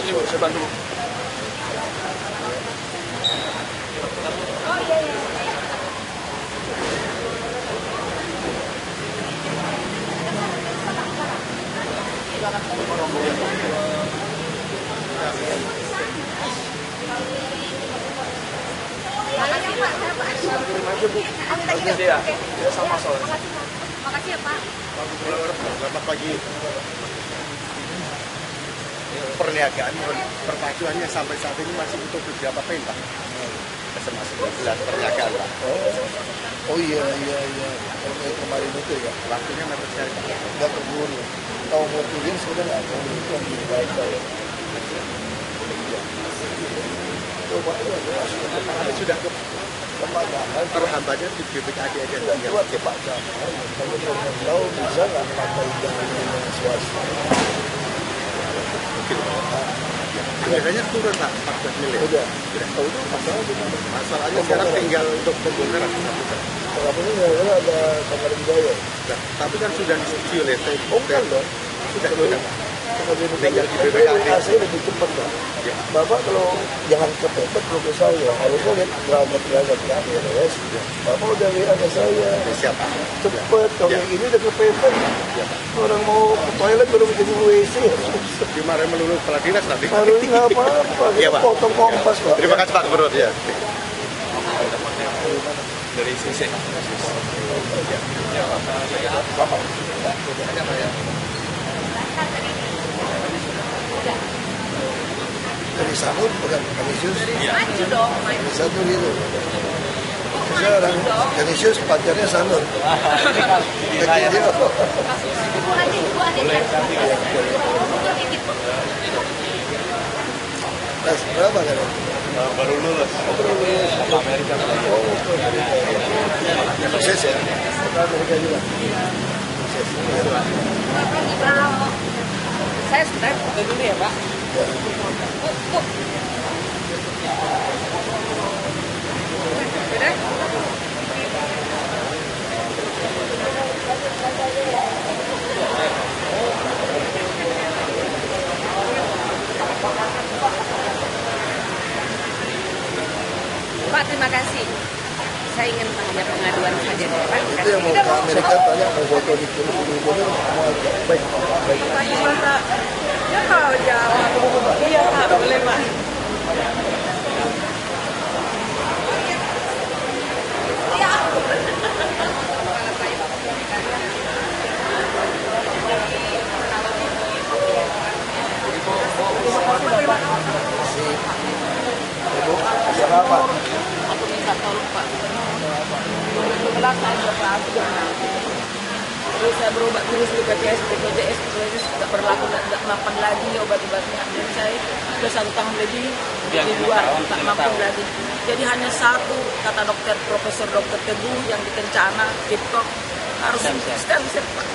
sini Bu, saya bantu. Makasih Pak, saya Pak. Terima kasih Bu. Ya, Sama soalnya. makasih ya Pak. Selamat pagi. Perniagaan perpacuannya sampai saat ini masih butuh beberapa poin Pak. Masih 12 perniagaan Pak. Oh iya. Kemarin itu ya. Waktunya mepet sekali Pak. Nggak keburu. Kalau mau turun sebenarnya nggak mau itu yang dibaca ya. Coba Tapi sudah kemana? terhambatnya di BPKD aja. Coba ke Pak Jamal. Kamu belum tahu bisa nggak pakai jalan swasta? Anggarannya turun Pak, 14 miliar. Udah. Tahu itu masalah gimana? Masalahnya sekarang tinggal untuk pembongkaran. Kamu ini ada kamar budaya. Nah, tapi kan sudah disetujui oleh Oh kan dong. Sudah. Tinggal di BPKD. AC lebih cepat Pak. Ya. Bapak kalau jangan kepepet kalau ke saya, harusnya lihat gelagat terakhir ya. Bapak udah WA ke saya. Siapa? Cepet, kalau Ya. yang ini udah kepepet. Orang mau ke toilet baru jadi WC. Dimarahin melulu kepala dinas nanti. Harus nggak apa-apa, Iya, kita Pak. potong kompas Pak. Terima kasih Pak Gubernur ya. Dari sisi. Dari Sanur bukan Kanisius. Maju dong, maju. Satu gitu. Saya orang Kanisius pacarnya Sanur. Kayak dia. Ibu aja, ibu aja. Tes berapa kan? Baru lulus. Amerika. Sukses ya. Kita Amerika juga. Sukses. Saya sebentar foto dulu ya Pak. Bu. Udah? Pak, terima kasih. Saya ingin tanya pengaduan saja deh Pak. Itu yang mau ke Amerika tanya mau foto di kulit mau aja. Baik. Pak gimana? Ya kalau jalan. Iya Pak, boleh Pak. Ibu, pesan apa? Aku minta tolong Pak. 2012 saya beroperasi. Terus saya berobat terus BPJS, terus tidak berlaku, tidak makan lagi obat-obatnya. Dan saya sudah 1 tahun lebih di luar, tak mampu lagi. Jadi hanya satu, kata dokter, Profesor Dokter Teguh yang di Kencana, Depok, harus stem cell Pak.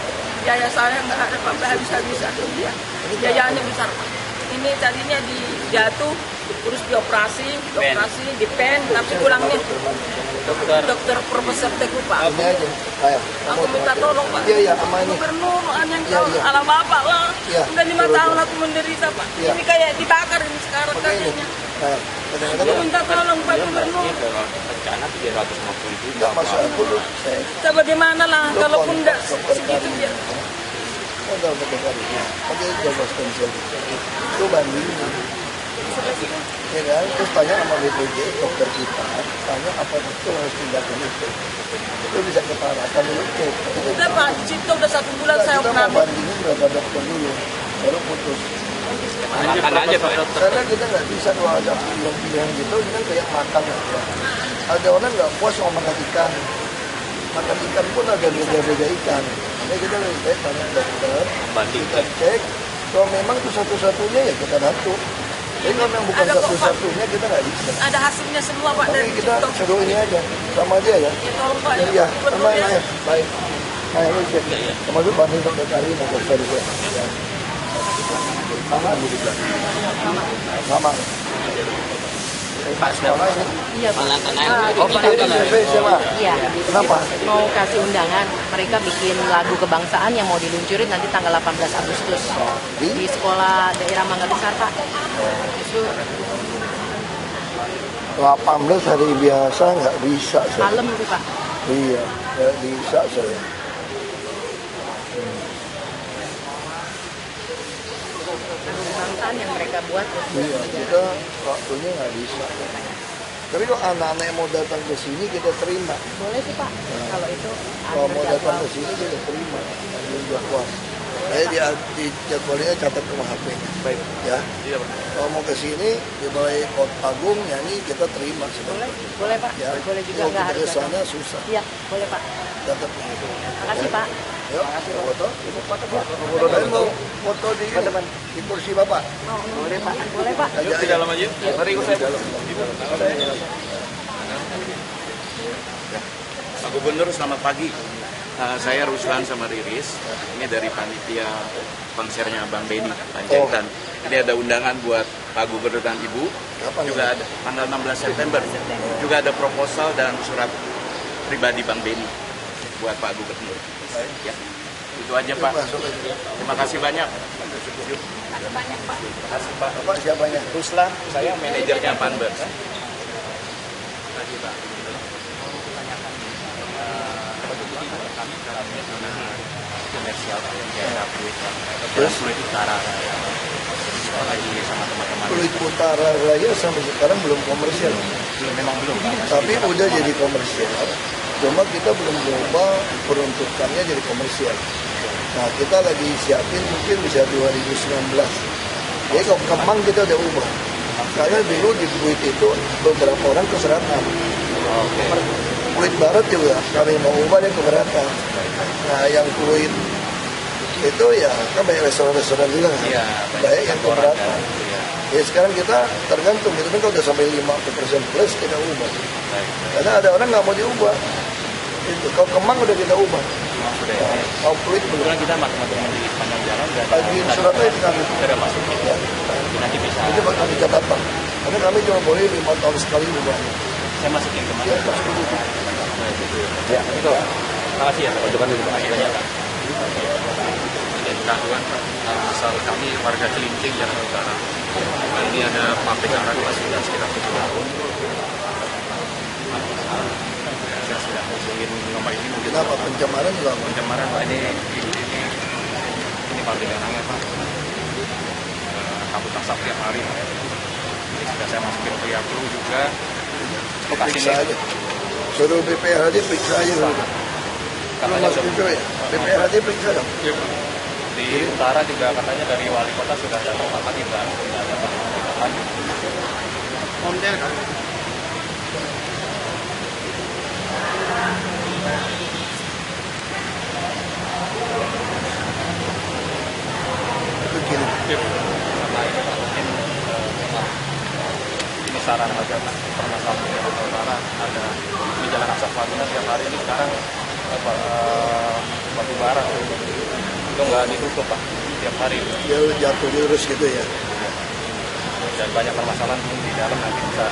Biaya saya nggak ada Pak, habis-habisan dia. Biayanya besar Pak. Ini tadinya jatuh, terus dioperasi, di pen, tapi pulangnya dokter Profesor Teguh Pak. Ini aja. Ayo. Aku minta tolong Pak. Iya, sama ini. Gubernur yang Iya, iya. ala Bapak lah. Iya, Udah 5 betul, tahun betul. aku menderita Pak. Iya. Ini kayak dibakar ini sekarang Oke ini. kakinya. Ayo. Aku Kadang-kadang minta tolong Pak Gubernur. Rencana 350 juta. nggak masuk aku tuh. Saya Kita bagaimana lah, Lo kalaupun kon- enggak dokter segitu kami. ya. ada dokter kami. Oke, jaga stem cell. Itu banding. Ya kan, terus tanya sama BPJS dokter kita, tanya apa betul harus tindakan itu. Itu bisa ketarakan dulu cek. Udah Pak, di situ udah 1 bulan saya Kita mau pernah. bandingin berapa dokter dulu, baru putus. Makan aja Pak dokter. Karena kita nggak bisa kalau ada pilihan gitu, kita kayak makan aja. Ada orang nggak puas sama makan ikan. Makan ikan pun ada beda-beda ikan. Makanya kita lebih baik tanya dokter, kita cek. Kalau memang itu satu-satunya ya kita bantu. Tapi kalau memang bukan Ada kok, Pak. satu-satunya kita nggak bisa. Ada hasilnya semua Pak Tapi dari kita TikTok. suruh ini aja, sama dia ya. Ya tolong Pak. Iya, sama Gubernur ya. ya. Baik. Nah, ini cek. Termasuk banding dokter kali mau dokter juga. Ya. Sama. Sama. Pak sekolah ini. Iya, Pak. Oh, Pak ini SMP SMA. Iya. Kenapa? Mau kasih undangan, mereka bikin lagu kebangsaan yang mau diluncurin nanti tanggal 18 Agustus di sekolah daerah Mangga Besar, Pak. Justru 18 hari biasa nggak bisa saya. malam tuh, Pak. Iya, nggak bisa saya. Lagu kebangsaan yang mereka buat. Iya, kita waktunya nggak bisa. Tapi kalau anak-anak yang mau datang ke sini kita terima. Boleh sih, Pak. Kalau itu Kalau mau datang jadwal. ke sini kita terima. Ambil jadwal. Saya di jadwalnya catat rumah HP. Baik. Ya. Iya, Pak. Kalau mau ke sini di Balai Panggung nyanyi kita terima. Boleh, boleh, Pak. Ya. Boleh juga Kalau nggak kita harus ke sana datang. susah. Iya, boleh, Pak. Catat begitu. Makasih, Pak. Yuk, foto. Kalian mau foto di kursi Bapak? Boleh, Pak. Boleh, Pak. Yuk di dalam aja. Mari ikut saya. Pak Gubernur, selamat pagi. Saya Ruslan sama Riris. Ini dari panitia konsernya Bang Benny Panjaitan. Ini ada undangan buat Pak Gubernur dan Ibu. Kapan? Juga ada tanggal 16 September. Juga ada proposal dan surat pribadi Bang Benny buat Pak Gubernur. Ya, itu aja Pak. Terima kasih banyak. Terima kasih Pak. Bapak siapanya? Ruslan, saya manajernya Panbers. Komersial Terus? Fluid Utara lagi sama teman-teman. Fluid Utara Raya sampai sekarang belum komersial. Memang belum. Tapi udah jadi komersial. Cuma kita belum coba peruntukannya jadi komersial. Nah, kita lagi siapin mungkin bisa 2019. Jadi kalau Kemang kita udah ubah. Karena dulu di Fluid itu beberapa orang keberatan. Fluid Barat juga kami mau ubah dia keberatan. Nah, yang Fluid itu ya kan banyak restoran-restoran juga kan? Iya, Banyak yang keberatan. Ya sekarang kita tergantung, itu kan kalau udah sampai 50% plus kita ubah. Karena ada orang nggak mau diubah. Itu kalau Kemang udah kita ubah. Sudah Nah, kalau Fluid belum. kebetulan kita matematika di sepanjang jalan dan Ajuin suratnya itu kami. sudah masuk. Ya. Nanti bisa Itu bakal catatan. Karena kami cuma boleh 5 tahun sekali ubah. saya masukin kemana? Ya, terus dulu. Ya, itu. Terima kasih ya, Pak. Terima kasih banyak, Pak. Kehadiran besar kami warga Cilincing, Jakarta Utara. Ini ada pabrik arak sudah sekitar 7 tahun. Saya sudah ngusulin nomor ini mungkin Kenapa pencemaran juga apa? pencemaran Pak, ini pabrik arangnya Pak. Kabut asap tiap hari. Ini sudah saya masukin ke Yaklu juga. Lokasi Periksa aja. Suruh BPHD periksa aja dulu. Kalau katanya Mas Pinto ya, BPHD periksa dong. di utara juga katanya dari wali kota sudah datang Pak lagi Pak. Sudah ada Pak lagi. Ondel kan? Itu kirim. Sama ini Pak mungkin ini saran aja Pak. Permasalahan di Jakarta Utara ada di Jalan Asap Laguna tiap hari ini sekarang batu bara itu nggak ditutup Pak tiap hari Dia jatuh lurus gitu ya. dan banyak permasalahan di dalam nanti bisa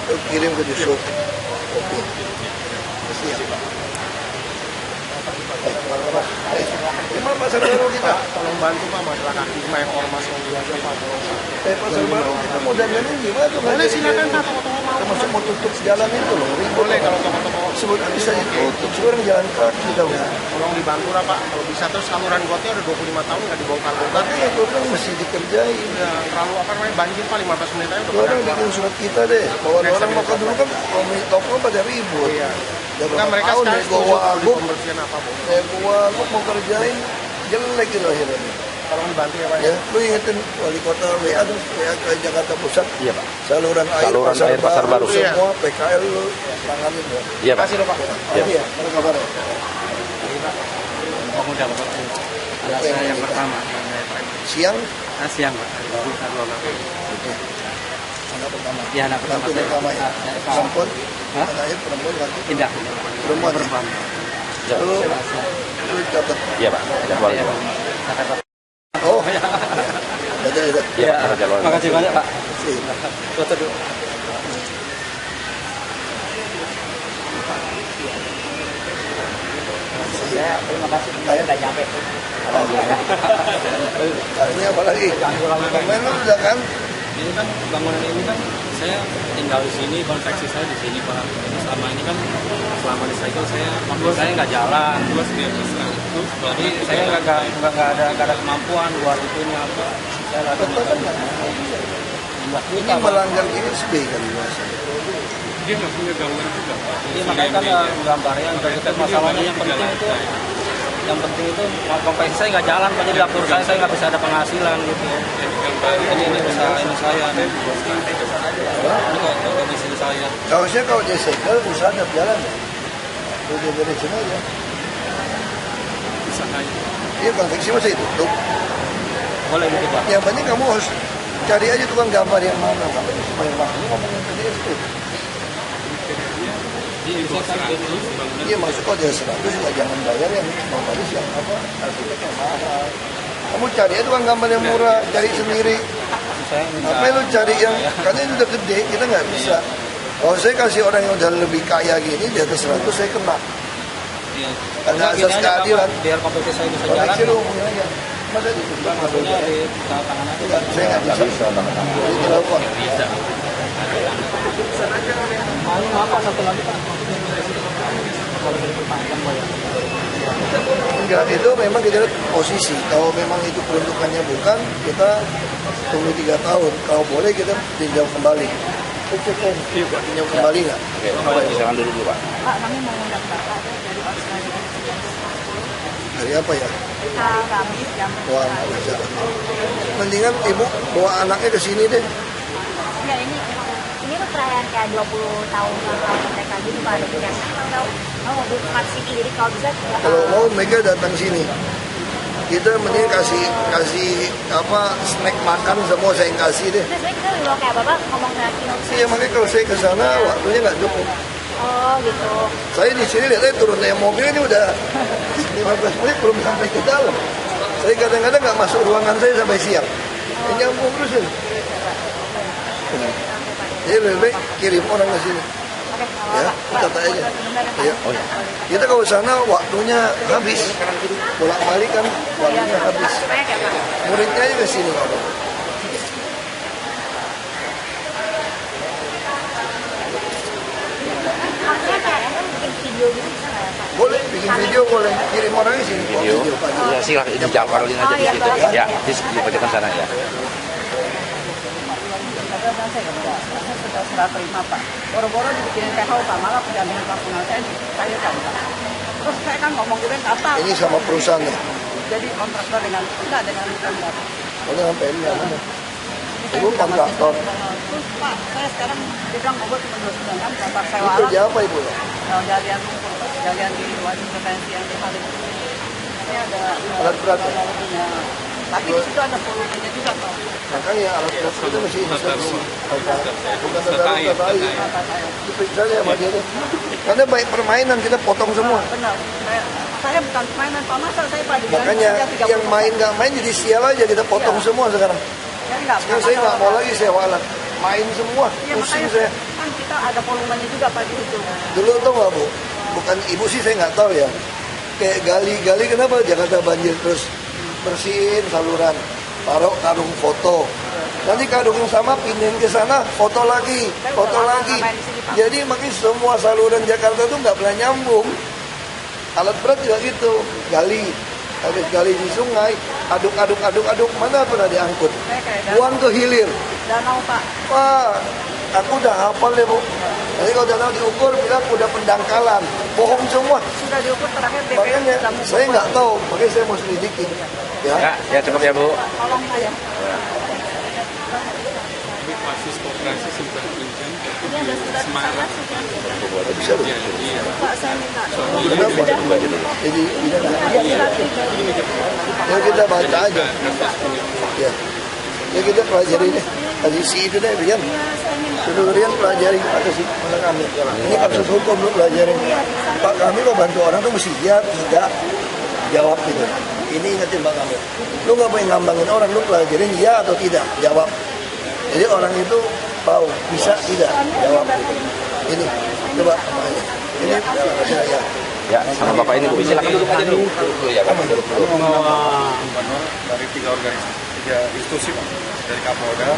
Itu kirim ke Dishub. Oke. Siap. Gimana pasar baru kita? Tolong bantu Pak masalah kaki lima yang ormas yang biasa Pak. Pasar baru kita mau dandanin gimana tuh? Boleh silakan Pak, toko-toko mau. Termasuk mau tutup jalan itu loh. Boleh kalau toko-toko Sebenarnya bisa ditutup. Sekarang jalan kaki tahu. tolong dibantu lah Pak. Kalau bisa terus saluran gotnya udah 25 tahun nggak dibongkar-bongkar. Tapi ya gue bilang mesti dikerjain. Udah terlalu apa namanya banjir Pak 15 menit aja udah Orang pada bikin surat kita deh. Bahwa orang makan dulu kan kalau toko pada ribut. Iya. Ya Kan mereka tahun sekarang nego setuju kalau wagub, dikonversian apa Bu. nego wagub mau kerjain jelek gitu akhirnya. Tolong dibantu ya Pak. Ya, lu ingetin wali kota WA tuh, WA ke Jakarta Pusat. iya Pak Saluran air, pasar baru, Iya. semua PKL lu tanganin ya. iya Terima kasih loh Pak. Iya, apa kabar? Bangun udah Pak. Saya yang pertama. Siang? Siang Pak. Anak pertama. Iya, anak pertama. Mantu pertama ya. Perempuan? Hah? Anaknya perempuan lagi? Tidak. Perempuan. Lu catat. Iya Pak, jadwal. Oh. Ada. Iya Pak, jadwal. Makasih banyak Pak. Sih. Foto dulu. Terima kasih, saya udah nyampe. Ini apa lagi? Pemain lu udah kan? Ini kan bangunan ini kan saya tinggal di sini, kontraksi saya di sini Pak. Jadi selama ini kan selama di cycle saya nggak jalan, terus jadi saya nggak ada kemampuan buat itunya apa. Saya lagi Ini melanggar ISB kan biasa. dia nggak punya gangguan juga Pak. Iya makanya kan gambarnya itu masalahnya yang penting itu kompetisi saya nggak jalan Pak, jadi dapur saya nggak bisa ada penghasilan gitu. Ini usaha ini saya ini kondisi saya. Harusnya kalau dia segel usaha ada jalan ya. Lu dia beresin aja. Usahanya Iya konveksi masih tutup. boleh gitu Pak. Yang penting kamu harus cari aja tukang gambar yang mana. Kamu supaya waktu ngomongin PDSP. Iya masuk kalau dia 100 juga jangan bayar yang notaris yang apa arsitek yang mahal. Kamu cari aja tukang gambar yang murah, cari sendiri. Apa lu cari yang karena ini udah gede kita nggak bisa. Kalau saya kasih orang yang udah lebih kaya gini di atas 100 saya kena. Ada asas keadilan. Biar kompetisi saya bisa Koneksi jalan. lu hubungin aja. Masa di Maksudnya di tangan aja. saya nggak bisa. Jadi telepon. Apa satu lagi Pak? Enggak, itu memang kita lihat posisi. Kalau memang itu peruntukannya bukan, kita tunggu 3 tahun. Kalau boleh kita tinjau kembali. Tinjau kembali nggak? Oke, silakan dulu Pak. Pak, kami mau ngundang Bapak dari Australia. Dari apa ya? Kami jam. Wah, nggak bisa. Mendingan ibu bawa anaknya ke sini deh. Ya ini tuh perayaan kayak 20 tahun mereka gitu Pak, ada punya mau vaksin diri kalau bisa. Kalau mau mereka datang sini. Kita mending kasih apa snack makan semua saya kasih deh. Terus kita juga kayak Bapak ngomong lagi. Iya makanya kalau saya ke sana waktunya nggak cukup. Oh gitu. Saya di sini lihat saya turun dari mobil ini udah 15 menit belum sampai ke dalam. Saya kadang-kadang nggak masuk ruangan saya sampai siang. Nyambung terus ini. Jadi lebih baik kirim orang ke sini. Ya, kata aja. Ya. Kita kalau sana waktunya habis. Bolak-balik kan waktunya habis. Muridnya aja ke sini. Maksudnya kayak bikin video gitu bisa nggak ya Pak? Boleh bikin video, boleh kirim orang ke sini. Video. Ya silakan di Jakarlin aja di situ. Ya, dibacakan sana ya. Saya sudah serah terima Pak. Boro-boro dibikinin THO Pak, malah pendampingan personal saya kan Pak. Terus saya kan ngomong gitu kata. Ini sama perusahaannya. Jadi kontraktor dengan Pemda. Oh, dengan PMI mana? Ibu kontraktor. Terus Pak, saya sekarang bilang obat cuma 29 kan, Bapak Ini sewa kerja apa ibu ya? Galian di wajib retensi yang di Halim. Ini ada Alat berat ya? tapi di situ ada volumenya juga Pak. Makanya alat berat itu mesti instansi. Bukan tata air. Diperiksa aja sama dia deh. Karena baik permainan kita potong semua. Benar. Saya bukan mainan Pak, masa saya Pak dibilang Makanya kerja 30 yang main nggak main jadi sial aja kita potong semua sekarang. Jadi nggak Sekarang saya nggak mau lagi sewa alat. Main semua, Iya, pusing makanya saya. kan kita ada volumenya juga Pak di situ. Dulu tau nggak Bu? Bukan ibu sih saya nggak tahu ya. Kayak gali kenapa Jakarta banjir terus bersihin saluran, taruh karung foto. Nanti karung yang sama pindahin ke sana, foto lagi. Jadi makin semua saluran Jakarta tuh nggak pernah nyambung. Alat berat juga gitu, habis gali di sungai, aduk, mana pernah diangkut. Buang ke hilir. Danau Pak. Wah, aku udah hafal ya Bu. Nanti kalau danau diukur bilang udah pendangkalan, bohong semua. Sudah diukur terakhir DPR. Makanya saya nggak tahu, makanya saya mau selidikin. Ya cukup ya Bu. Tolong saya. Kasus koperasi sudah Ini ada surat saya sudah. Bisa loh. Pak saya minta. Kenapa? Jadi ya kita baca aja. Ya kita pelajari deh. Tadi si itu deh Rian. Sudah Rian pelajari kata si mana kami. Ini kasus hukum lu pelajari. Pak kami mau bantu orang tuh mesti ya tidak jawab gitu. Ini ingetin Pak kami. Lu nggak boleh ngambangin orang, lu pelajarin ya atau tidak jawab. Jadi orang itu tahu bisa tidak jawab. Ini coba namanya. Ini saya. Ya, sama Bapak ini Bu. Silakan duduk aja dulu. Ya, Pak. Duduk dulu. Dari 3 organisasi, 3 institusi Pak. Dari Kapolda,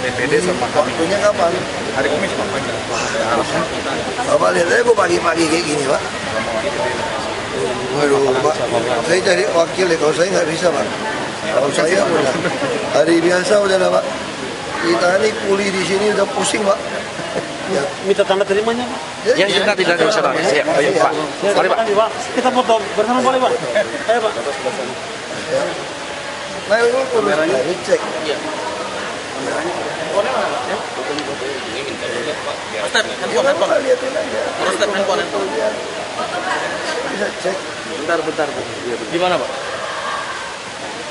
DPD sama kami. Waktunya kapan? Hari Kamis Pak. Harusnya Bapak lihat aja gue pagi-pagi kayak gini Pak. Waduh Pak, saya cari wakil ya, kalau saya nggak bisa Pak. Kalau saya udah hari biasa udah lah Pak. Kita ini kuli di sini udah pusing Pak. Ya. Minta tanda terimanya, Pak. Ya, sebentar tidak usah Pak. Siap, ayo Pak. Mari Pak. Pak. Kita foto bersama boleh Pak? Ayo Pak. Ya. Nah itu kurus, ini cek. Gimana Pak, lihatin aja. Bisa cek. Bentar. Gimana Pak?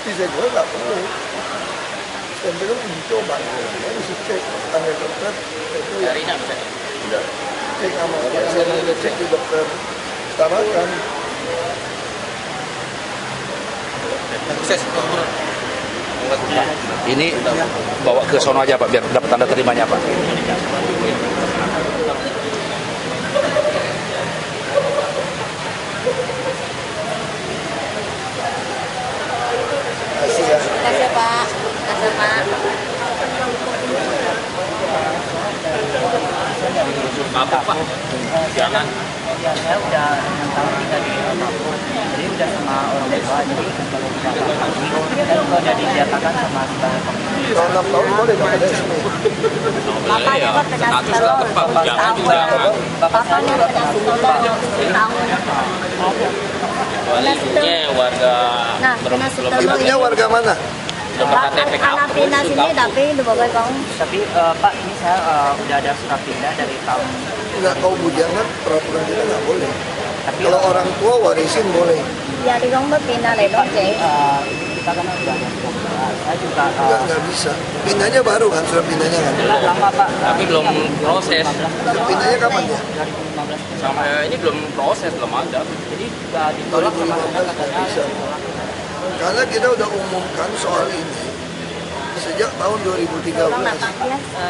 Bisa juga nggak perlu. Stempel itu dicoba. Bisa cek tanggal dokter. Itu ya. Cek sama saya cek di dokter. Setarakan. Ini bawa ke sono aja Pak, biar dapat tanda terimanya Pak. Kasih ya. Kasih Pak. Kasih Pak. Apa Pak? Jangan. Ya, saya udah 6 tahun tinggal di Papua, jadi udah sama orang tua, jadi kalau kita pagi, dan udah dinyatakan sama sebagai pemimpin. Kalau 6 tahun boleh nggak ada SP? Bapaknya kok kena telur, Jangan juga jangan. bapaknya kena telur, tahun. Ibunya warga Nah, kena telur. Ibunya warga mana? Anak pindah sini tapi di bawah kaum. Tapi Pak, ini saya udah ada surat pindah dari tahun. Nggak kau bujangan, peraturan kita nggak boleh. Tapi Kalau orang tua warisin boleh. Ya di kaum berpindah leh dong cek. Kita kan udah ada surat pindah. Saya juga Nggak bisa. Pindahnya baru kan, surat pindahnya kan. lama Pak. Tapi belum proses. Pindahnya kapan ya? 2015. Sama ini belum proses, belum ada. Jadi udah ditolak sama saya katanya. Bisa. Karena kita udah umumkan soal ini sejak tahun 2013.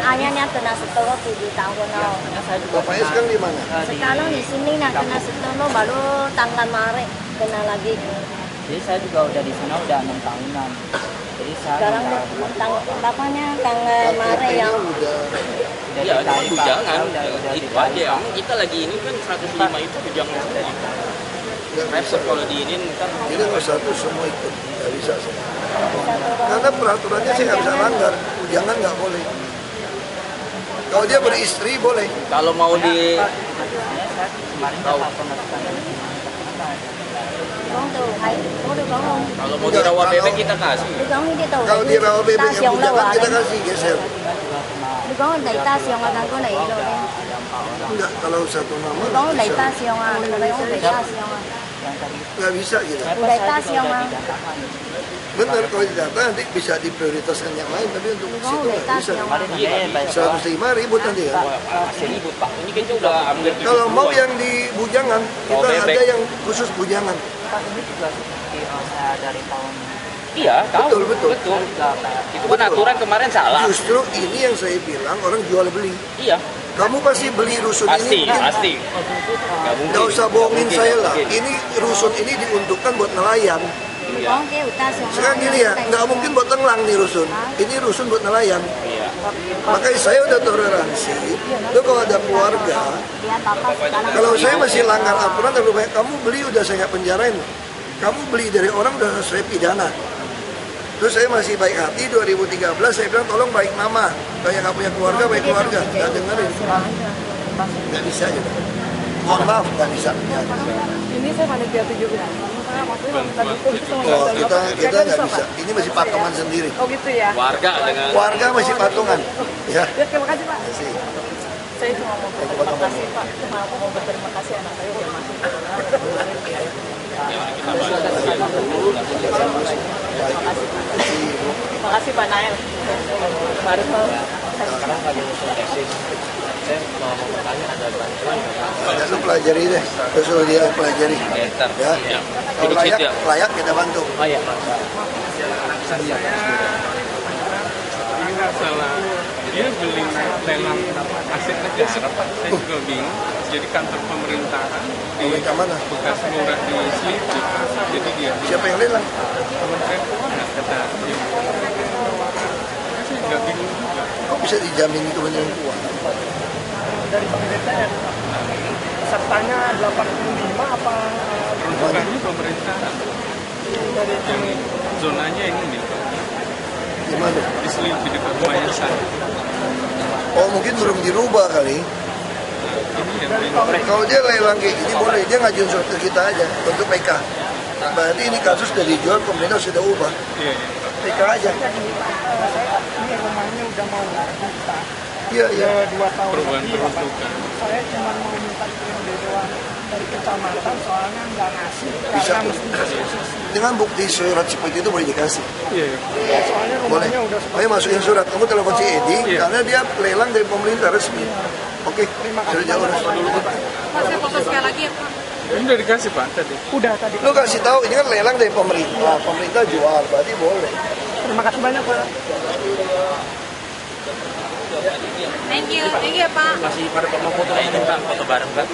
Ayahnya kena setelur 7 tahun. Saya juga Bapaknya sekarang di mana? Sekarang di sini nah kena setelur baru tanggal Maret kena lagi. Jadi saya juga udah di sana udah 6 tahunan. Jadi saya Sekarang bapaknya tanggal Maret yang Udah Iya, cuma bujangan. udah Itu aja. Emang kita lagi ini kan 105 itu bujangan semua. Repot kalau diinin kan. Jadi nggak satu semua ikut, nggak bisa sih. Karena peraturannya sih nggak bisa langgar, jangan nggak boleh. Kalau dia beristri boleh. Kalau mau di saya kemarin Tahu. dapat pemasukan dari con từ thấy có được không? kalau mau di rawa bebek kita kasih. Được không đi tàu Kalau dia rawa bebek yang bujangan kita kasih geser. Được không đẩy ta siêu nggak có đẩy rồi đây. Enggak, kalau satu nama Được không đẩy bisa. ta siêu nggak? Được không đẩy ta siêu nggak? yang tadi. Nggak bisa gitu. Udah tas yang nggak? Benar, kalau didata nanti bisa diprioritaskan yang lain, tapi untuk Được situ không đẩy nggak ta bisa. siêu nggak? Iya, 105 ribut nanti ya. masih ribut Pak. Ini kayaknya udah ambil Kalau mau yang di bujangan, kita bebek. ada yang khusus bujangan. Pak, ini juga seperti saya dari tahun Iya, tahu. Betul. juga kayak Itu kan aturan kemarin salah. Justru ini yang saya bilang orang jual beli. Iya, Kamu pasti beli rusun pasti, ini. pasti. Nggak mungkin. Nggak usah bohongin Mungkin, saya nggak lah. mungkin. Ini rusun ini diuntukkan buat nelayan. Được không kêu ta siêu Sekarang gini ya, nggak mungkin buat tenglang nih rusun. Ini rusun buat nelayan. Iya. Makanya saya udah toleransi. Itu kalau ada keluarga, Dia bapak sekarang. kalau saya masih langgar aturan, terlalu banyak. Kamu beli udah saya nggak penjarain. Kamu beli dari orang udah saya pidana. Terus saya masih baik hati 2013 saya bilang tolong baik nama. Kayak nggak punya keluarga baik keluarga. Nggak dengerin. Nggak bisa juga. Mohon maaf nggak bisa. Ini saya panitia 17. Maksudnya Oh kita nggak bisa. Ini masih patungan sendiri. Oh gitu ya. Warga dengan Warga masih patungan. Ya. Ya, terima kasih Pak. Terima kasih. Saya cuma mau berterima kasih Pak, cuma mau berterima kasih anak saya udah masuk. Terima kasih Pak Nael. Baru Sekarang lagi musim tesis. Saya mau bertanya ada bantuan Ya, lu pelajari deh, terus lu dia pelajari. Ya, kalau layak kita bantu. Oh iya. Ini nggak salah. Dia beli lelang aset negara, Pak. Saya juga bingung. Jadi kantor pemerintahan di Pemerintah mana? bekas lurah di Selipi. Jadi dia Siapa yang lelang? Kementerian Keuangan kata dia. Saya nggak bingung juga. Kok bisa dijamin Kementerian Keuangan? Dari Bank BTN. Pesertanya 85 apa? Peruntukannya pemerintahan. Yang zonanya ini milik Di mana? di Selipi dekat rumahnya saya. Oh, mungkin belum dirubah kali. Ini yang Kalau dia lelang kayak gini boleh, dia ngajuin surat ke kita aja untuk PK. Berarti ini kasus sudah dijual, pemerintah sudah ubah. Iya, PK aja. Ini rumahnya udah mau dibuka. Iya, iya. 2 tahun perubahan lebih, Bapak. peruntukan. Saya cuma mau minta kirim dewan dari kecamatan soalnya nggak ngasih Bisa. karena mesti disposisi. Dengan bukti surat seperti itu boleh dikasih. Iya. Ya, soalnya Boleh. rumahnya udah Ayo masukin surat. Kamu telepon si Edi, Iya. karena dia lelang dari pemerintah resmi. Oke, sudah jauh. Pak, saya foto sekali lagi ya Pak. Ini udah dikasih Pak tadi. udah tadi. Lu kasih tahu ini kan lelang dari pemerintah. Pemerintah jual, berarti boleh. Terima kasih banyak Pak. Thank you ya Pak. Masih pada mau foto ini Pak, foto bareng Pak.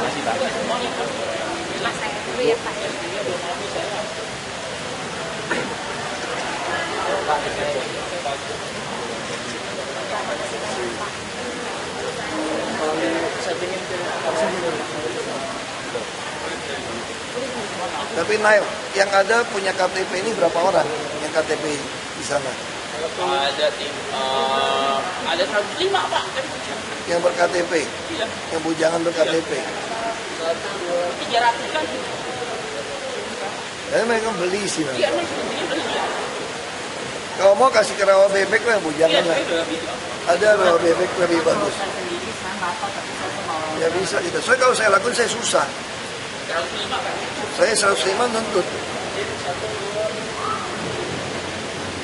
Masih Pak. Mas saya dulu ya Pak. Tapi Nail, yang ada punya KTP ini berapa orang yang KTP di sana? Ada tim, ada 105 Pak. Yang berKTP, yang bujangan berKTP. 300 kan? Jadi mereka beli sih. Kalau mau kasih ke rawa bebek lah, bujangan lah. Ada rawa bebek lebih bagus. Ya bisa gitu. Soalnya kalau saya lakukan saya susah. Saya 105 nuntut.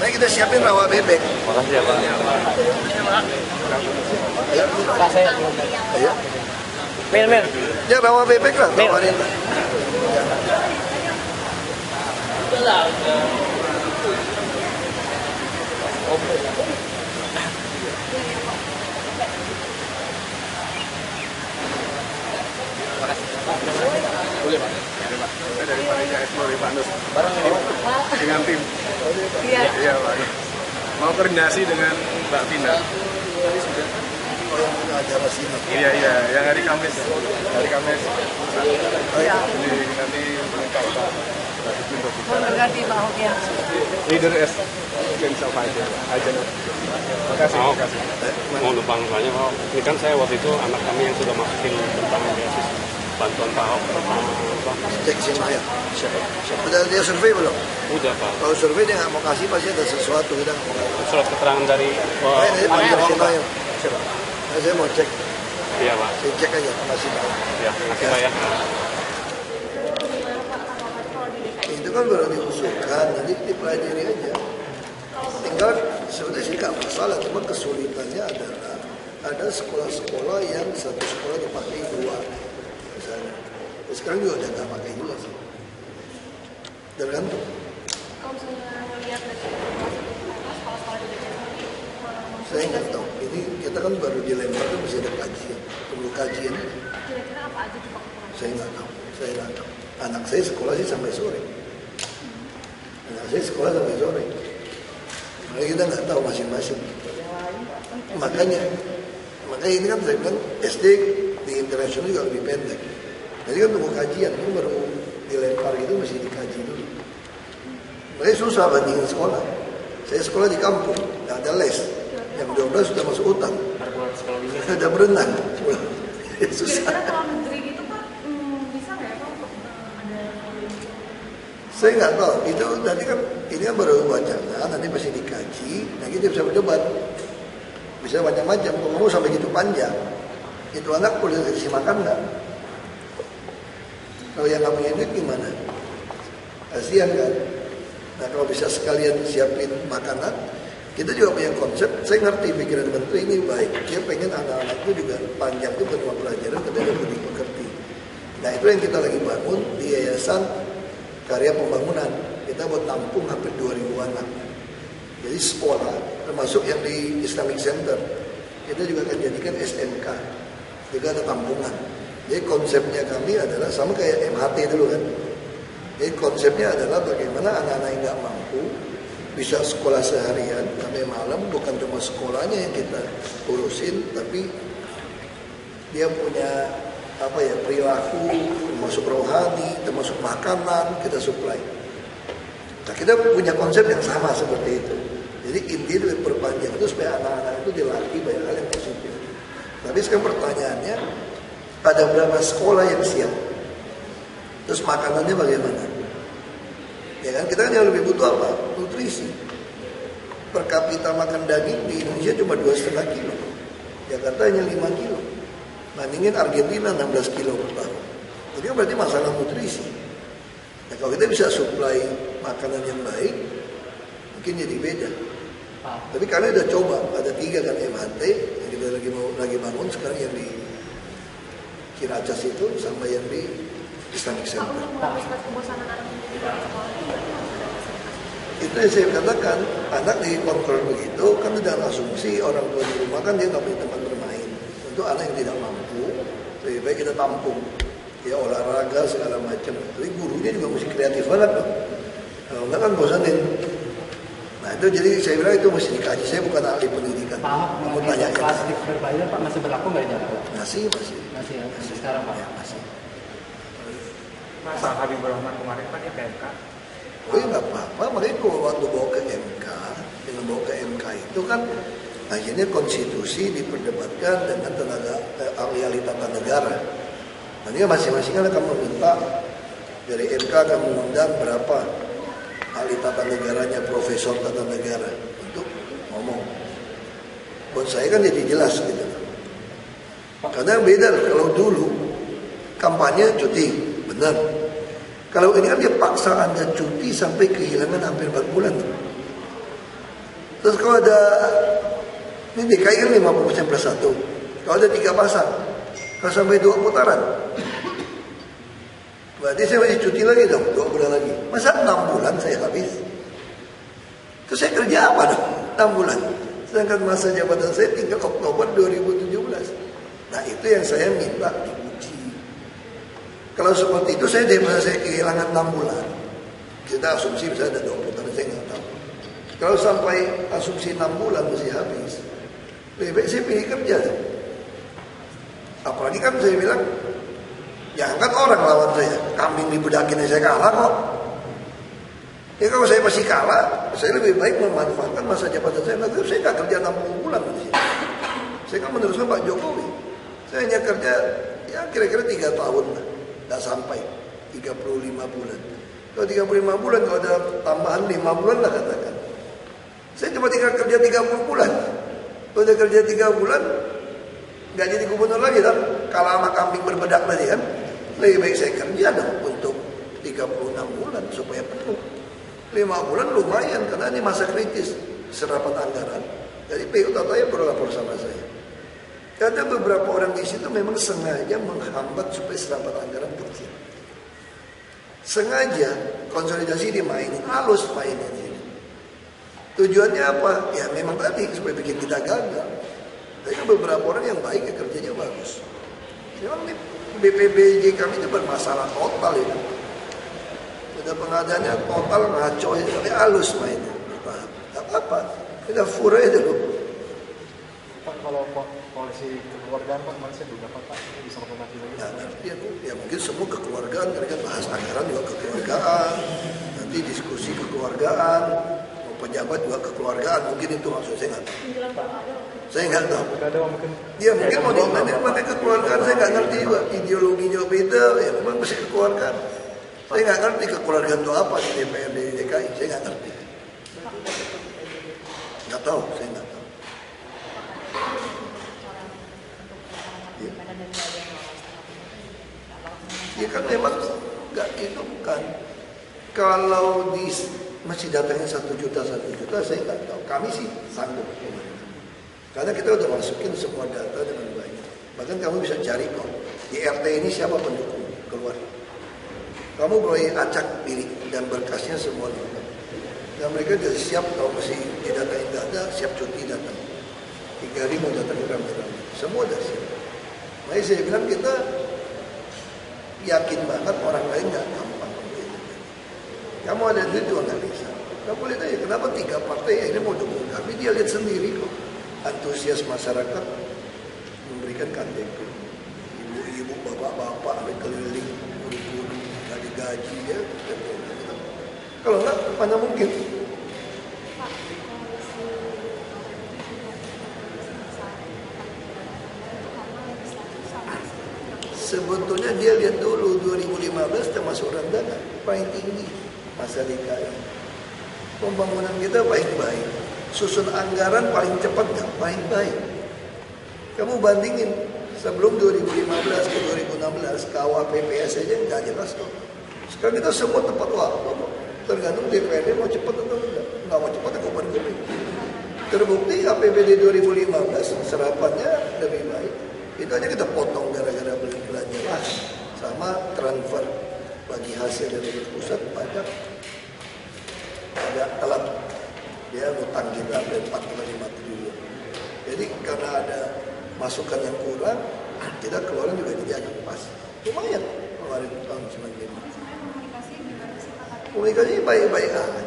Nah kita siapin rawa bebek. Makasih ya Pak. Pak saya Ayo. Mil. Ya rawa bebek lah. Tawarin. Boleh Pak. Ada Pak. Saya dari Panitia Explore Pak Nus. Bareng ya. Dengan tim. Iya. Iya Pak. Mau koordinasi dengan Mbak Vina. Tadi sudah. Oh yang punya acara sini. Iya, yang hari Kamis. Hari Kamis. Ini nanti mengungkap Pak. Berganti Pak Ahok ya. Leader S. Change of Agent. Terima kasih. Mau numpang tanya Pak, ini kan saya waktu itu anak kami yang sudah masukin tentang beasiswa bantuan Pak Ahok. Cek sini ya. Udah dia survei belum? Udah Pak. Kalau survei dia nggak mau kasih pasti ada sesuatu kita nggak mau kasih. Surat keterangan dari Ini panggil Ahok, sini Pak. ya. Siapa? Nah, saya mau cek. Iya Pak. Saya cek aja kasih tahu. Ya, makasih Pak ya. Itu kan baru diusulkan, nanti dipelajari aja. Tinggal sebenarnya sih nggak masalah, cuma kesulitannya adalah ada sekolah-sekolah yang satu sekolah dipakai 2 misalnya. Sekarang juga udah nggak pakai juga sih. Tergantung. Kalau misalnya melihat dari sekolah-sekolah di BCS ini, Saya nggak tahu. Ini kita kan baru dilempar kan masih ada kajian, perlu kajian. kira-kira apa aja tuh Pak? Saya nggak tahu. Anak saya sekolah sih sampai sore. Anak saya sekolah sampai sore. Makanya kita nggak tahu masing-masing. Makanya ini kan saya bilang SD di internasional juga lebih pendek. Jadi kan tunggu kajian, ini baru dilempar gitu mesti dikaji dulu. Makanya susah bandingin sekolah. Saya sekolah di kampung, nggak ada les. Jam 12 sudah masuk hutan. Ada berenang. Susah. Kira-kira kalau negeri gitu Pak, bisa nggak ya Pak untuk ada Saya nggak tahu, itu nanti kan ini kan baru wacana, nanti masih dikaji, nanti kita bisa berdebat, bisa macam-macam. Kalau sampai gitu panjang, itu anak boleh dikasih makan nggak? Kalau yang nggak punya duit gimana? Kasihan kan? Nah kalau bisa sekalian siapin makanan, kita juga punya konsep. Saya ngerti pikiran menteri ini baik, dia pengen anak-anak itu juga panjang itu berumah pelajaran, tapi dia lebih mengerti. Nah itu yang kita lagi bangun di Yayasan Karya Pembangunan. Kita buat tampung hampir 2.000 anak. Jadi sekolah, termasuk yang di Islamic Center, kita juga akan jadikan SMK. Juga ada tampungan. Jadi konsepnya kami adalah sama kayak MHT dulu kan. Jadi konsepnya adalah bagaimana anak-anak yang nggak mampu bisa sekolah seharian sampai malam, bukan cuma sekolahnya yang kita urusin, tapi dia punya perilaku, termasuk rohani, termasuk makanan, kita supply. Nah, kita punya konsep yang sama seperti itu. Jadi inti itu perpanjang itu supaya anak-anak itu dilatih banyak hal yang positif. Tapi sekarang pertanyaannya, ada berapa sekolah yang siap? Terus makanannya bagaimana? Ya kan, kita kan yang lebih butuh apa? Nutrisi. Per kapita makan daging di Indonesia cuma 2,5 kilo. Jakarta hanya 5 kilo. Bandingin Argentina 16 kilo per tahun. Jadi berarti masalah nutrisi. Nah, kalau kita bisa supply makanan yang baik, mungkin jadi beda. Tapi kami udah coba, ada 3 kan MHT yang kita lagi bangun sekarang, yang di Ciracas itu sama yang di Islamic Center. Itu yang saya katakan, anak dikontrol begitu kan dengan asumsi orang tua di rumah kan dia nggak punya tempat bermain. Untuk anak yang tidak mampu, lebih baik kita tampung, ya olahraga segala macam. Tapi gurunya juga mesti kreatif banget loh. Kalau enggak kan bosanin. Nah itu jadi saya bilang itu mesti dikaji. Saya bukan ahli pendidikan. Pak, tanya kelas berbayar Pak masih berlaku nggak di Jakarta? Masih Ya, masih sekarang Pak. Ya, masih. Pak Habibur Rahman kemarin kan dia PMK. Oh iya nggak apa-apa, makanya kalau waktu bawa ke MK, dengan bawa ke MK itu kan akhirnya konstitusi diperdebatkan dengan tenaga ahli-ahli tata negara. Nanti masing-masing kan akan meminta dari MK akan mengundang berapa ahli tata negaranya, profesor tata negara untuk ngomong. Buat saya kan jadi jelas gitu. Karena beda loh, kalau dulu kampanye cuti, benar. Kalau ini kan dia paksa Anda cuti sampai kehilangan hampir 4 bulan. Terus kalau ada, ini DKI kan 50% plus 1. Kalau ada 3 pasang, kalau sampai 2 putaran, berarti saya masih cuti lagi dong, 2 bulan lagi. Masa 6 bulan saya habis? Terus saya kerja apa dong, 6 bulan? Sedangkan masa jabatan saya tinggal Oktober 2017. Nah itu yang saya minta diuji. Kalau seperti itu saya daripada saya kehilangan 6 bulan. Kita asumsi bisa ada 2 putaran, saya nggak tahu. Kalau sampai asumsi 6 bulan masih habis, lebih baik saya pilih kerja. Apalagi kan saya bilang, jangan kan orang lawan saya, kambing dibedakin saya kalah kok. Ya kalau saya masih kalah, saya lebih baik memanfaatkan masa jabatan saya. Nanti saya nggak kerja 60 bulan di sini. Saya kan meneruskan Pak Jokowi. Saya hanya kerja ya kira-kira 3 tahun lah, nggak sampai 35 bulan. Kalau 35 bulan, kalau ada tambahan 5 bulan lah katakan. Saya cuma tinggal kerja 30 bulan. Kalau udah kerja 3 bulan, nggak jadi gubernur lagi kan? Kalau sama kambing berbedak tadi kan, lebih baik saya kerja dong untuk 36 bulan supaya penuh. 5 bulan lumayan karena ini masa kritis serapan anggaran. Jadi PU Tataya berlapor sama saya. Ada beberapa orang di situ memang sengaja menghambat supaya serapan anggaran kecil. Sengaja konsolidasi dimainin, halus mainin ini. Tujuannya apa? Ya memang tadi supaya bikin kita gagal. Tapi beberapa orang yang baik ya kerjanya bagus. Memang BPBJ kami itu bermasalah total itu. Udah pengadaannya total ngaco aja, tapi halus mainnya. Gak apa-apa, kita fura aja dulu. Pak, kalau polisi kekeluargaan Pak, kemarin saya juga Pak, bisa konfirmasi lagi. Ya mungkin semua kekeluargaan, mereka bahas anggaran juga kekeluargaan, nanti diskusi kekeluargaan, mau pejabat juga kekeluargaan, mungkin itu maksud saya nggak tahu. Saya nggak tahu. Ya mungkin mau dimainin pakai kekeluargaan, saya nggak ngerti juga, ideologinya beda, ya memang masih kekeluargaan. Saya nggak ngerti kekeluargaan itu apa di DPRD DKI, saya nggak ngerti. Nggak tahu, saya nggak tahu. Ya kan memang nggak itu bukan. Kalau di masih datangnya 1 juta, saya nggak tahu. Kami sih sanggup. Karena kita udah masukin semua data dengan baik. Bahkan kamu bisa cari kok di RT ini siapa pendukung keluar. Kamu boleh acak diri dan berkasnya semua lengkap. Dan mereka sudah siap kalau masih didatain data, siap cuti datang. 3 hari mau datang rame-rame. Semua sudah siap. Makanya saya bilang kita yakin banget orang lain nggak gampang. Kamu ada duit juga nggak bisa. Kamu lihat aja kenapa 3 partai ini mau dukung kami. Dia lihat sendiri kok. Antusias masyarakat memberikan KTP. Ibu-ibu, bapak-bapak sampai keliling guru-guru gaji ya. Kalau enggak, mana mungkin? Sebetulnya dia lihat dulu 2015 termasuk rendah paling tinggi masa DKI. Pembangunan kita baik-baik. Susun anggaran paling cepat nggak? Paling baik. Kamu bandingin sebelum 2015 ke 2016 KUHP-PS aja nggak jelas kok. Sekarang kita semua tepat waktu. Tergantung DPRD mau cepat atau enggak. Nggak mau cepat aku bandingin. Terbukti APBD 2015 serapannya lebih baik. Itu aja kita potong gara-gara belanja lah. Sama transfer bagi hasil dari pusat pajak agak telat. Dia utang kita sampai 4,5 triliun. Jadi karena ada masukan yang kurang, kita keluaran juga jadi agak pas. Lumayan kemarin tahun 95. Komunikasi baik-baik aja.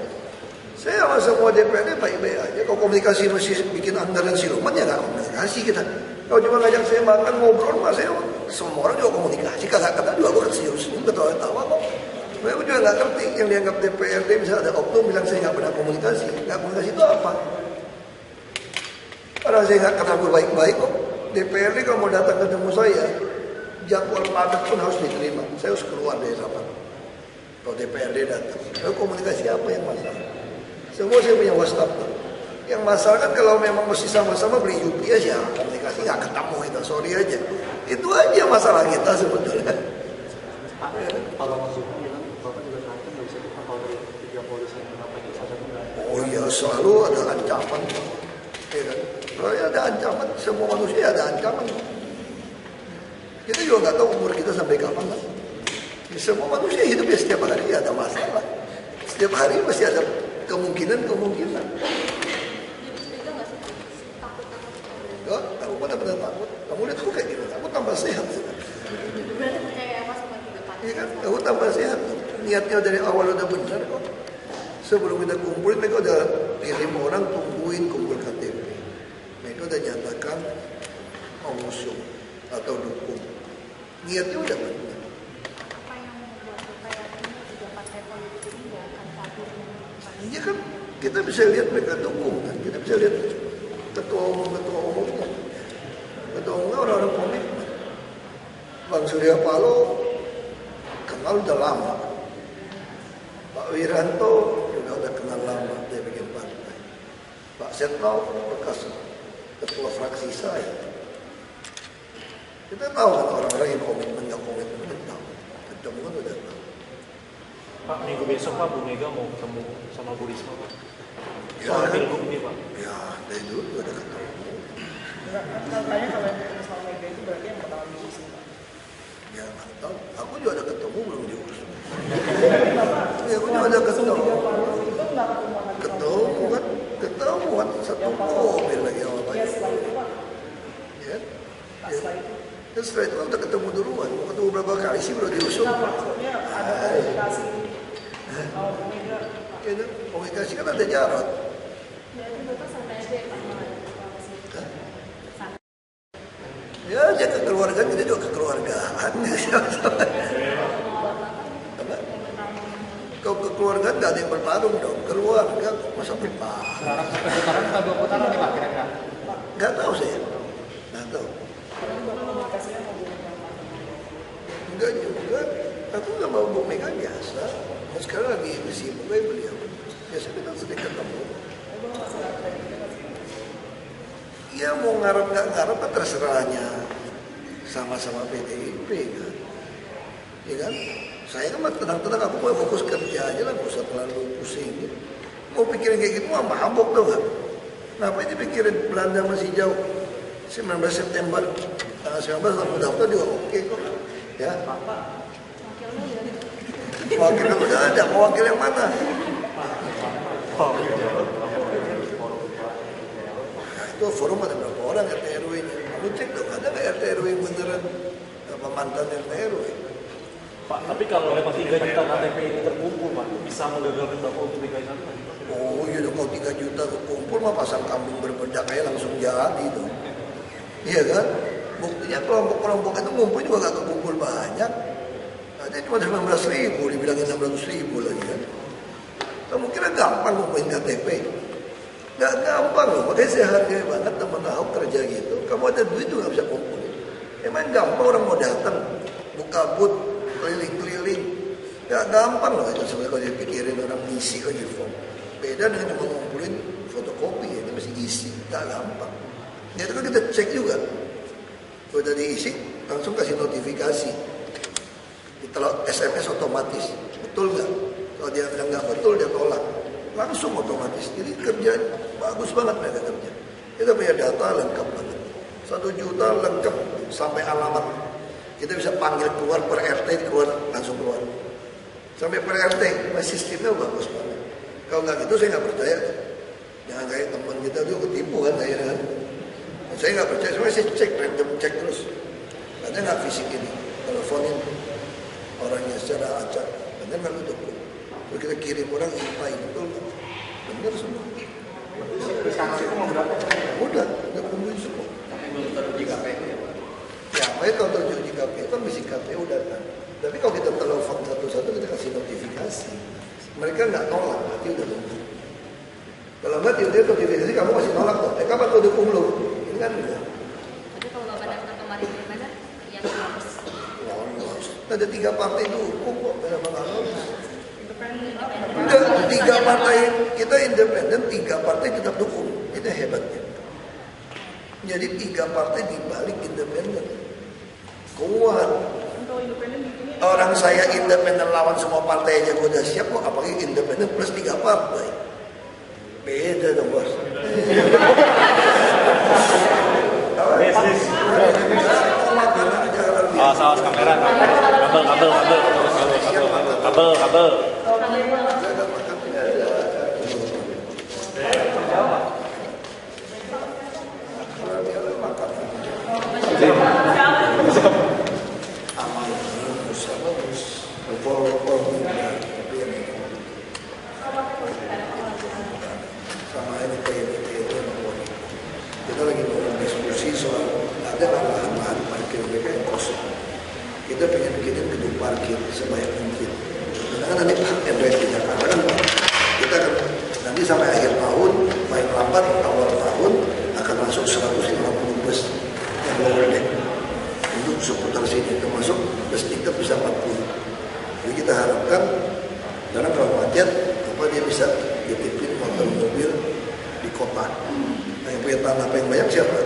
Saya sama semua DPRD baik-baik aja. Kalau komunikasi masih bikin anggaran siluman ya nggak komunikasi kita. Kalau cuma ngajak saya makan ngobrol, mas saya semua orang juga komunikasi. Kata-kata juga gue serius, ketawa-tawa kok. Saya juga nggak ngerti yang dianggap DPRD misalnya ada oknum bilang saya nggak pernah komunikasi. Nggak komunikasi itu apa? Karena saya nggak kenal baik-baik kok. DPRD kalau mau datang ketemu saya, jadwal padat pun harus diterima. Saya harus keluar dari rapat. Kalau DPRD datang, lalu komunikasi apa yang masalah? Semua saya punya WhatsApp. Yang masalah kan kalau memang mesti sama-sama beli UPS ya komunikasi nggak ketemu itu, sorry aja. Itu aja masalah kita sebetulnya. Kalau Mas Zulkifli bilang Bapak juga terancam nggak bisa kita kalau dari 3 polisi yang kenapa ini salah satu nggak. Oh iya selalu ada ancaman. Ya kan? Kalau ada ancaman, semua manusia ada ancaman. Kita juga nggak tahu umur kita sampai kapan kan. Semua manusia hidup ya setiap hari ada masalah. Setiap hari pasti ada kemungkinan. Enggak, aku pernah takut. Kamu lihat aku kayak gitu, aku tambah sehat. Iya kan, aku tambah sehat. Niatnya dari awal udah benar kok. Sebelum kita kumpulin, mereka udah kirim orang tungguin kumpul KTP. Mereka udah nyatakan mengusung atau dukung. Niatnya udah benar. Iya kan, kita bisa lihat mereka dukung kan. Kita bisa lihat ketua umumnya. Ketua umumnya orang-orang komitmen. Bang Surya Paloh kenal udah lama. Pak Wiranto juga udah kenal lama dia bikin partai. Pak Setnov bekas ketua fraksi saya. Kita tahu kan orang-orang yang komitmen nggak komitmen kita tahu. Ketemu kan udah tahu. Pak, minggu besok Pak, Bu Mega mau ketemu sama Bu Risma Pak. Ya, Soal pilgub ini Pak. Ya, dari dulu udah ketemu. Katanya kalau yang soal Mega itu berarti yang pertama diusung Pak. Ya nggak tahu. Aku juga ada ketemu belum diusung. Ya, aku juga ada ketemu. Ketemu kan satu mobil lagi sama Pak. Ya setelah itu Pak. Ya. Dan setelah itu kan udah ketemu duluan. Mau ketemu berapa kali sih baru diusung. Maksudnya ada komunikasi kalau Bu Mega. Ya, komunikasi kan ada jarak. Ya, dia kekeluargaan, kita juga kekeluargaan. Kalau kekeluargaan nggak ada yang bertarung dong. Keluarga masa bertarung? Putaran atau 2 putaran nih Pak kira-kira? Nggak tahu saya. Nggak tahu. Enggak juga. Aku nggak mau Bu Mega biasa. Sekarang lagi sibuk kayak beliau. Biasa kita sering ketemu. Ya mau ngarep nggak ngarep kan terserahnya. Sama-sama PDIP kan. Ya kan? Saya kan tenang-tenang, aku mau fokus kerja aja lah, gak usah terlalu pusing. Mau pikirin kayak gitu, mah mabok dong kan? Ngapain dipikirin Belanda masih jauh? 19 September, tanggal 19 aku daftar juga oke kok. Ya. Wakil kan udah ada, mau wakil yang mana? Nah, itu forum ada berapa orang RT RW-nya? Lu cek dong, ada nggak RT RW beneran apa mantan RT RW? Pak, tapi kalau 3 juta KTP ini terkumpul, Pak, bisa menggagalkan Bapak untuk DKI 1? Oh iya dong, kalau 3 juta terkumpul mah pasang kambing berbedak aja langsung jadi dong. Iya kan? Buktinya kelompok-kelompok itu ngumpul juga gak kekumpul banyak. Ada cuma 19.000, dibilangin 16.000 lagi kan. Kamu kira gampang ngumpulin KTP? Gak gampang loh, makanya saya hargai banget teman Ahok kerja gitu. Kamu ada duit juga bisa kumpulin. Emang gampang orang mau datang, buka booth, keliling-keliling. Gak gampang loh itu sebenarnya kalau dipikirin orang isi aja form. Beda dengan cuma ngumpulin fotokopi, ini mesti isi, gak gampang. Ya itu kan kita cek juga. Kalau udah diisi, langsung kasih notifikasi. Kalau SMS otomatis, betul nggak? Kalau dia bilang nggak betul, dia tolak. Langsung otomatis. Jadi kerja bagus banget mereka kerja. Kita punya data lengkap banget. 1 juta lengkap sampai alamat. Kita bisa panggil keluar per RT, keluar langsung keluar. Sampai per RT, sistemnya bagus banget. Kalau nggak gitu saya nggak percaya. Jangan kayak teman kita tuh ketipu kan saya kan. Saya nggak percaya, saya cek random cek terus. Katanya nggak fisik ini, teleponin orangnya secara acak. Katanya nggak tutup. Kalau kita kirim orang intai betul, benar semua. Sekarang itu mau berapa? Udah kumpulin semua. Tapi belum teruji KPU ya Pak? Ya, makanya kalau teruji KPU kan mesti KPU datang. Tapi kalau kita telepon satu-satu kita kasih notifikasi. Mereka nggak nolak, berarti udah nunggu. Kalau nggak dia notifikasi kamu masih nolak kok. Kapan tuh dukung lo? Ini kan udah. Tapi kalau Bapak daftar kemarin di mana? Ya lolos. Lolos. Ada 3 partai dukung kok. Kenapa nggak lolos? Enggak, 3 partai kita independen, 3 partai tetap dukung. Itu hebatnya. Jadi 3 partai dibalik independen. Kuat. Orang saya independen lawan semua partai aja gue udah siap kok, apalagi independen plus 3 partai. Beda dong bos. Saus kamera, kabel. Kita lagi mau diskusi soal ada lahan parkir mereka yang kosong. Kita pengen bikinin gedung parkir sebanyak mungkin. Karena kan nanti hak and right di Jakarta kan kita kan nanti sampai akhir tahun, paling lambat awal tahun akan masuk 150 bus yang lower deck untuk seputar sini, termasuk bus tingkat bisa 40. Jadi kita harapkan karena kalau macet apa dia bisa dititipin mobil di kota. Nah yang punya tanah apa yang banyak siapa?